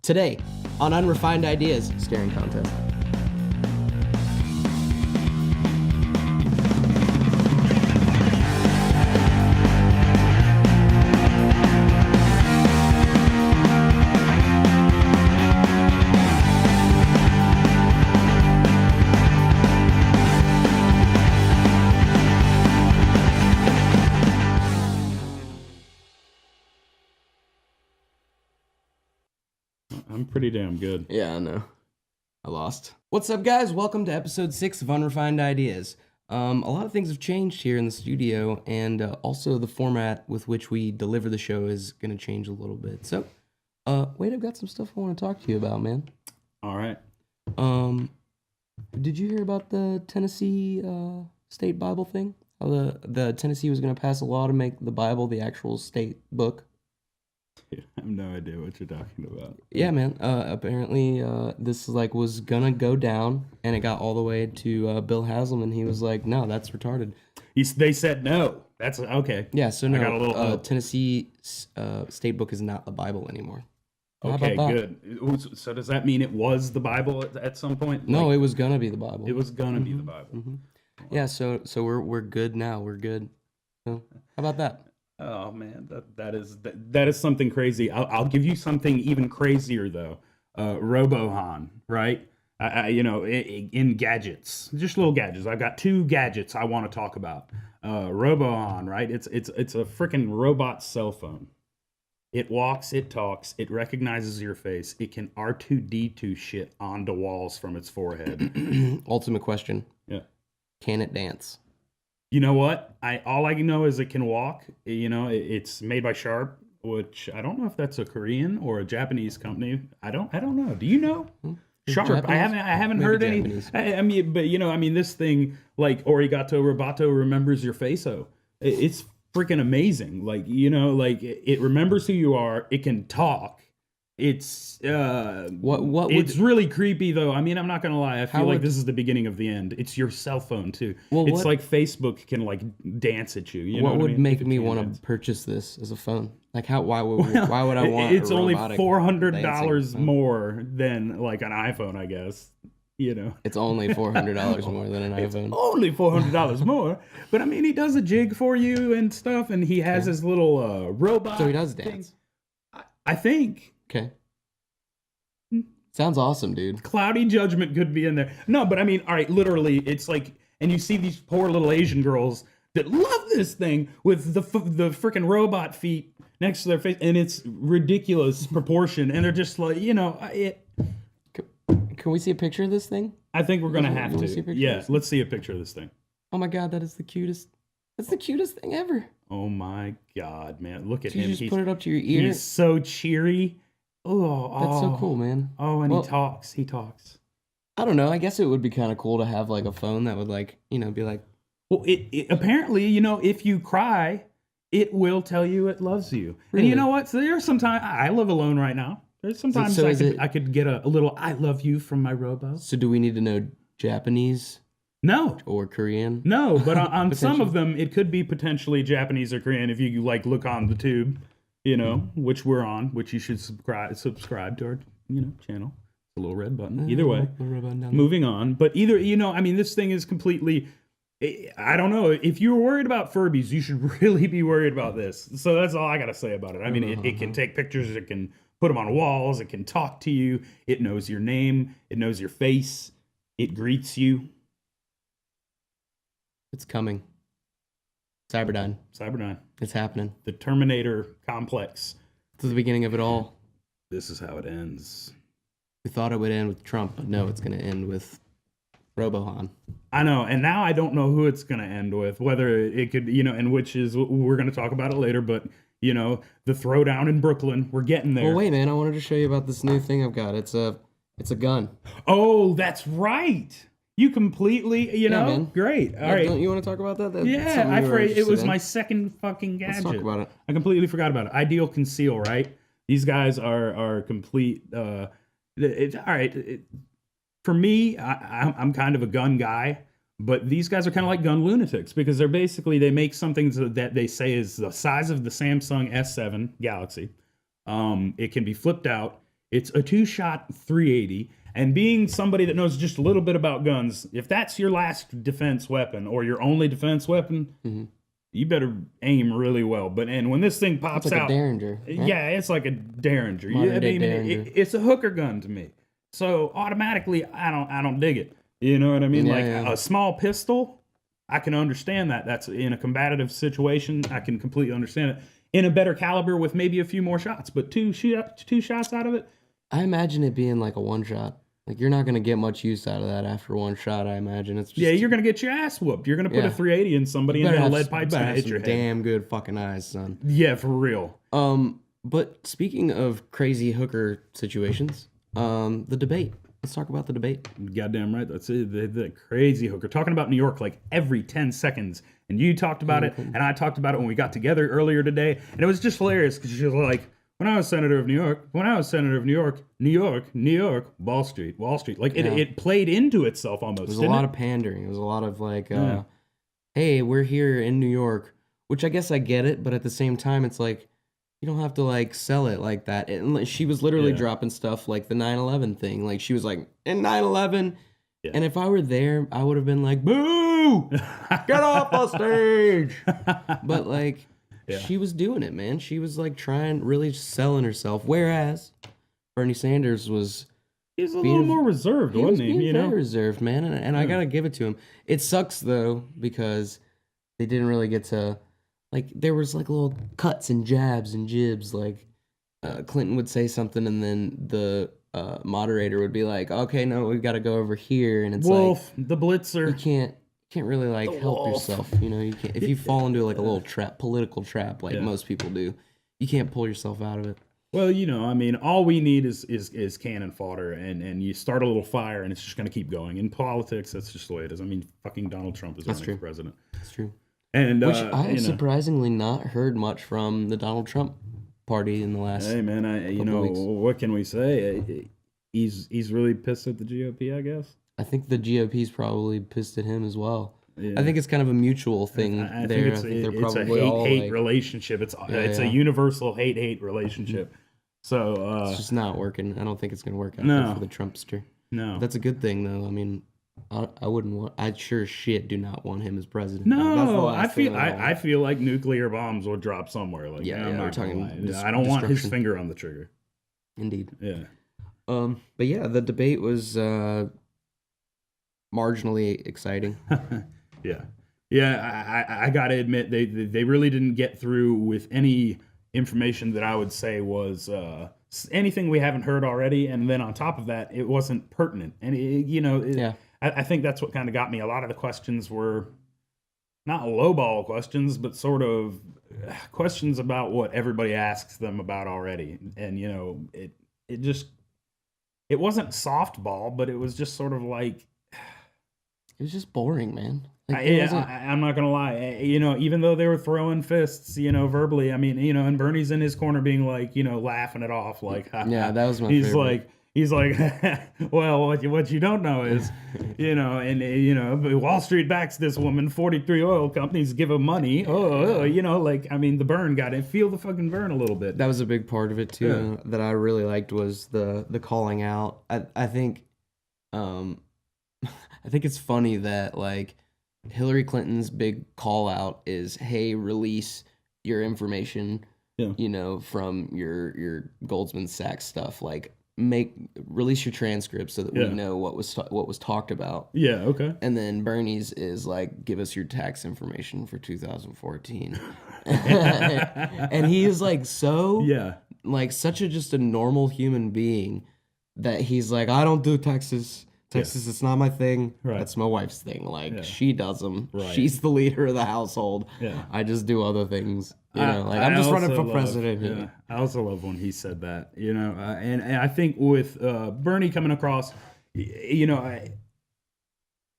Today on Unrefined Ideas staring contest. I'm pretty damn good. Yeah, I know. I lost. What's up, guys? Welcome to episode 6 of Unrefined Ideas. A lot of things have changed here in the studio, and also the format with which we deliver the show is going to change a little bit. So, Wade, I've got some stuff I want to talk to you about, man. All right. Did you hear about the Tennessee state Bible thing? How the Tennessee was going to pass a law to make the Bible the actual state book? I have no idea what you're talking about. Yeah, man. Apparently, this was gonna go down, and it got all the way to Bill Haslam, and he was like, "No, that's retarded." They said no. That's okay. Yeah, so no. I got a little Tennessee state book is not the Bible anymore. Okay, good. So does that mean it was the Bible at some point? No, it was gonna be the Bible. It was gonna be the Bible. Mm-hmm. Yeah. So we're good now. We're good. So, how about that? Oh man, that is something crazy. I'll give you something even crazier though. Robohan, right? In gadgets, just little gadgets. I've got 2 gadgets I want to talk about. Robohan, right? It's a freaking robot cell phone. It walks, it talks, it recognizes your face. It can R2D2 shit onto walls from its forehead. Ultimate question. Yeah. Can it dance? You know what? All I know is it can walk. You know, it's made by Sharp, which I don't know if that's a Korean or a Japanese company. I don't know. Do you know? Sharp. Japanese? I haven't heard Japanese. any. I mean, but this thing like Origato Roboto remembers your face-o. It's freaking amazing. It remembers who you are. It can talk. It's it's really creepy though. I mean, I'm not gonna lie. I feel like this is the beginning of the end. It's your cell phone too. Well, it's like Facebook can dance at you. What would make me want to purchase this as a phone? Like why would I want? It's only $400 more than like an iPhone, I guess. It's only $400 more than an iPhone. Only $400 more, but I mean, he does a jig for you and stuff, and he has his little robot. So he does dance. I think. Okay. Sounds awesome, dude. Cloudy judgment could be in there. No, but I mean, all right, literally, it's like, and you see these poor little Asian girls that love this thing with the freaking robot feet next to their face, and it's ridiculous proportion, and they're just like, Can we see a picture of this thing? I think we're gonna have to. Yeah, let's see a picture of this thing. Oh my god, that is the cutest. That's the cutest thing ever. Oh my god, man, look at him. You just put it up to your ear. He's so cheery. That's so cool, man. Oh, and he talks. I don't know. I guess it would be kind of cool to have like a phone that would be like. Well, it apparently, if you cry, it will tell you it loves you. Really? And you know what? So there's sometimes I live alone right now. There's sometimes I could get a little "I love you" from my robo. So do we need to know Japanese? No. Or Korean? No, but on some of them, it could be potentially Japanese or Korean if you look on the tube. Which we're on, which you should subscribe to our, channel. The little red button. Either way, moving on. But this thing is completely, I don't know. If you're worried about Furbies, you should really be worried about this. So that's all I got to say about it. I mean, it can take pictures. It can put them on walls. It can talk to you. It knows your name. It knows your face. It greets you. It's coming. Cyberdyne. It's happening. The Terminator complex. It's the beginning of it all. This is how it ends. We thought it would end with Trump, but no, it's going to end with Robohan. I know, and now I don't know who it's going to end with, whether it could, and which is, we're going to talk about it later, but, the throwdown in Brooklyn, we're getting there. Well, wait, man, I wanted to show you about this new thing I've got. It's a gun. Oh, that's right. You completely, great. All right. Don't you want to talk about that? It was my second fucking gadget. Let's talk about it. I completely forgot about it. Ideal Conceal, right? These guys are complete. It's all right. For me, I'm kind of a gun guy, but these guys are kind of like gun lunatics because they make something that they say is the size of the Samsung S7 Galaxy. It can be flipped out. It's a 2-shot 380. And being somebody that knows just a little bit about guns, if that's your last defense weapon or your only defense weapon, you better aim really well. And when this thing pops It's like out, a Derringer. yeah, it's like a Derringer. Modern-day Derringer. It's a hooker gun to me. So automatically, I don't dig it. You know what I mean? A small pistol, I can understand that. That's in a combative situation. I can completely understand it. In a better caliber with maybe a few more shots, but two shots out of it. I imagine it being like a one shot. Like, you're not going to get much use out of that after one shot, I imagine. It's just, yeah, you're going to get your ass whooped. You're going to put a 380 in somebody and then a lead pipe's going to hit your head. Damn good fucking eyes, son. Yeah, for real. But speaking of crazy hooker situations, the debate. Let's talk about the debate. Goddamn right. That's it. The crazy hooker. Talking about New York like every 10 seconds. And you talked about it, and I talked about it when we got together earlier today. And it was just hilarious because she was like, when I was senator of New York, New York, Wall Street. Like, it played into itself almost. It was a lot of pandering. It was a lot of like, hey, we're here in New York, which I guess I get it, but at the same time, it's like, you don't have to like sell it like that. And she was literally dropping stuff like the 9/11 thing. Like, she was like, in 9/11, and if I were there, I would have been like, boo, get off the stage. But like, she was doing it, man. She was like really selling herself. Whereas Bernie Sanders was... He was a little more reserved, wasn't he? He was very reserved, man. And I gotta give it to him. It sucks, though, because they didn't really get to... Like, there was like little cuts and jabs and jibs. Like, Clinton would say something and then the moderator would be like, okay, no, we've got to go over here. And it's Wolf, the blitzer. You can't really like help yourself, you know. You can't, if you fall into like a little political trap, like most people do, you can't pull yourself out of it. Well, you know, I mean, all we need is cannon fodder, and you start a little fire, and it's just going to keep going. In politics, that's just the way it is. I mean, fucking Donald Trump is running for president. That's true. And which I have surprisingly not heard much from the Donald Trump party in the last. Hey man, weeks. What can we say? He's really pissed at the GOP, I guess. I think the GOP's probably pissed at him as well. Yeah. I think it's kind of a mutual thing I there. Think they're probably a hate relationship. It's a universal hate relationship. So it's just not working. I don't think it's going to work out for the Trumpster. No, but that's a good thing though. I mean, I wouldn't want. I sure as shit do not want him as president. No, I feel like nuclear bombs will drop somewhere. Like, we're talking. I don't want his finger on the trigger. Indeed. Yeah. But yeah, the debate was marginally exciting. I gotta admit they really didn't get through with any information that I would say was anything we haven't heard already, and then on top of that, it wasn't pertinent. And I think that's what kind of got me. A lot of the questions were not lowball questions, but sort of questions about what everybody asks them about already. And it wasn't softball, but it was just sort of like, it was just boring, man. Like, I'm not gonna lie. Even though they were throwing fists, verbally. I mean, and Bernie's in his corner being like, laughing it off, like, yeah, that was my favorite. He's like, well, what you don't know is, Wall Street backs this woman. 43 oil companies give her money. The burn got it. Feel the fucking burn a little bit. That was a big part of it too. That I really liked was the calling out. I think it's funny that like Hillary Clinton's big call out is, hey, release your information, from your Goldman Sachs stuff, like. Release your transcripts so that we know what was talked about. Yeah, okay. And then Bernie's is like, give us your tax information for 2014. And he is like such just a normal human being that he's like, I don't do taxes. It's not my thing. Right. That's my wife's thing. Like she does them. Right. She's the leader of the household. Yeah. I just do other things. I'm just running for president. Yeah. I also love when he said that. And I think with Bernie coming across, I'm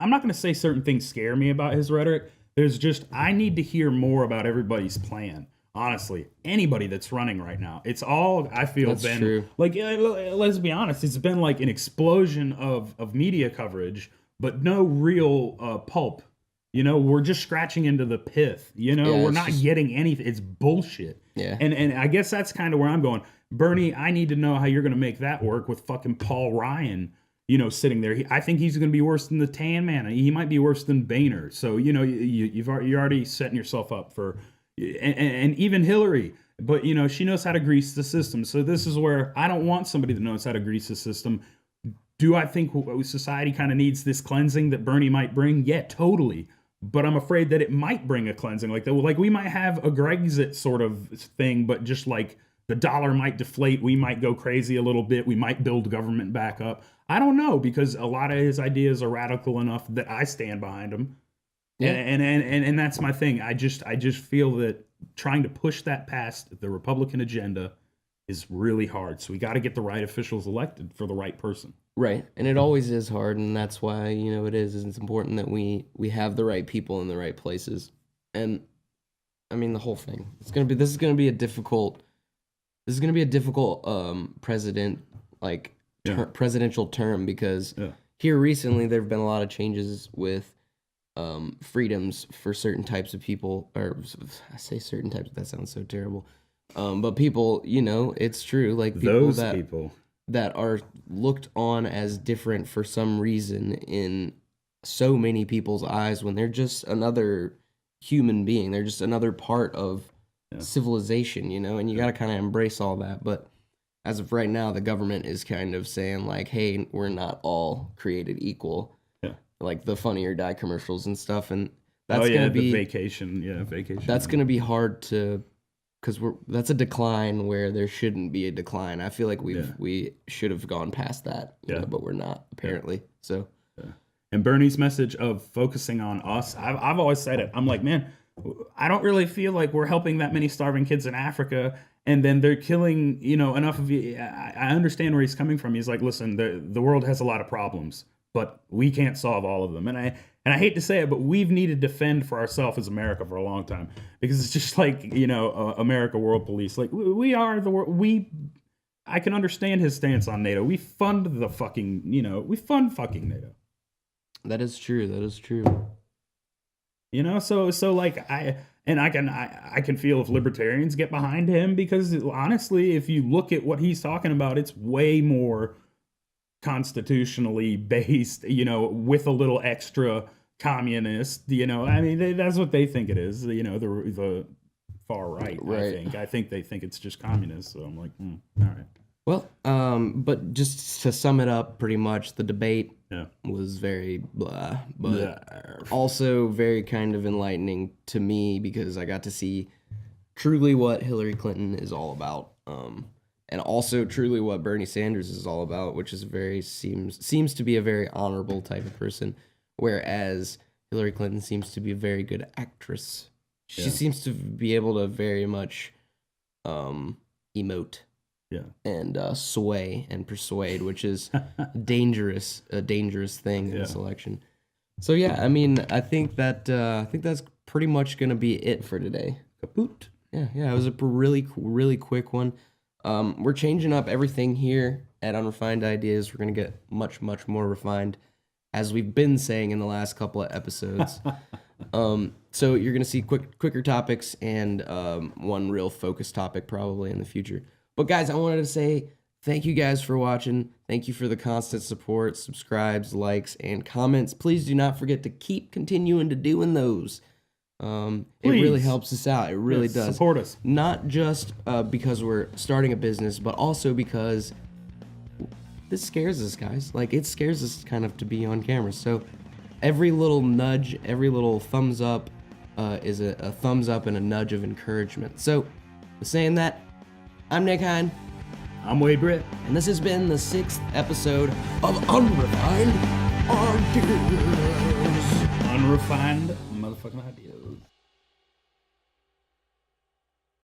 not going to say certain things scare me about his rhetoric. There's just, I need to hear more about everybody's plan. Honestly, anybody that's running right now, it's all, I feel, that's true. Like, let's be honest, it's been like an explosion of media coverage, but no real pulp You know, we're just scratching into the pith. You know, Yeah, we're it's not just- getting anything. It's bullshit. Yeah. And I guess that's kind of where I'm going. Bernie, I need to know how you're going to make that work with fucking Paul Ryan, you know, sitting there. I think he's going to be worse than the Tan Man. He might be worse than Boehner. So, you know, you're already setting yourself up for, and even Hillary. But, you know, she knows how to grease the system. So this is where I don't want somebody that knows how to grease the system. Do I think society kind of needs this cleansing that Bernie might bring? Yeah, totally. But I'm afraid that it might bring a cleansing like that. Like we might have a Grexit sort of thing, but just like the dollar might deflate. We might go crazy a little bit. We might build government back up. I don't know, because a lot of his ideas are radical enough that I stand behind them. Yeah. And that's my thing. I just feel that trying to push that past the Republican agenda is really hard. So we got to get the right officials elected for the right person. Right, and it always is hard, and that's why, you know, it's important that we have the right people in the right places. And I mean, the whole thing. This is gonna be a difficult presidential term, because here recently there've been a lot of changes with freedoms for certain types of people, or I say certain types, that sounds so terrible. But people, you know, it's true, like people that are looked on as different for some reason in so many people's eyes, when they're just another human being. They're just another part of civilization, you know, and you got to kind of embrace all that. But as of right now, the government is kind of saying like, hey, we're not all created equal. Yeah. Like the Funny or Die commercials and stuff. And that's going to be the vacation. That's going to be hard to, because that's a decline where there shouldn't be a decline. I feel like we should have gone past that, you know, but we're not, apparently. So, and Bernie's message of focusing on us, I've always said it. I'm like, man, I don't really feel like we're helping that many starving kids in Africa, and then they're killing, you know, enough of you. I understand where he's coming from. He's like, listen, the world has a lot of problems, but we can't solve all of them. And I hate to say it, but we've needed to fend for ourselves as America for a long time, because it's just like, you know, America World Police. Like, we are the world. I can understand his stance on NATO. We fund fucking NATO. That is true. You know, so like I can feel if libertarians get behind him, because honestly, if you look at what he's talking about, it's way more constitutionally based, you know, with a little extra communist, you know. I mean, that's what they think it is, you know, the far right. I think they think it's just communist. So I'm like, all right. Well, but just to sum it up, pretty much the debate was very blah, but also very kind of enlightening to me, because I got to see truly what Hillary Clinton is all about, and also truly what Bernie Sanders is all about, which is seems to be a very honorable type of person, whereas Hillary Clinton seems to be a very good actress. She seems to be able to very much emote. And sway and persuade, which is a dangerous thing in this election. So yeah, I mean, I think that's pretty much gonna be it for today. Kaput. Yeah, it was a really quick one. We're changing up everything here at Unrefined Ideas. We're gonna get much more refined, as we've been saying in the last couple of episodes. So you're gonna see quicker topics and one real focused topic probably in the future. But guys, I wanted to say thank you guys for watching. Thank you for the constant support, subscribes, likes, and comments. Please do not forget to keep continuing to doing those. It really helps us out. It really does. Support us. Not just because we're starting a business, but also because this scares us, guys. Like, it scares us kind of to be on camera. So every little nudge, every little thumbs up is a thumbs up and a nudge of encouragement. So with saying that, I'm Nick Hine. I'm Wade Britt. And this has been the 6th episode of Unrefined Ideas. Unrefined motherfucking ideas.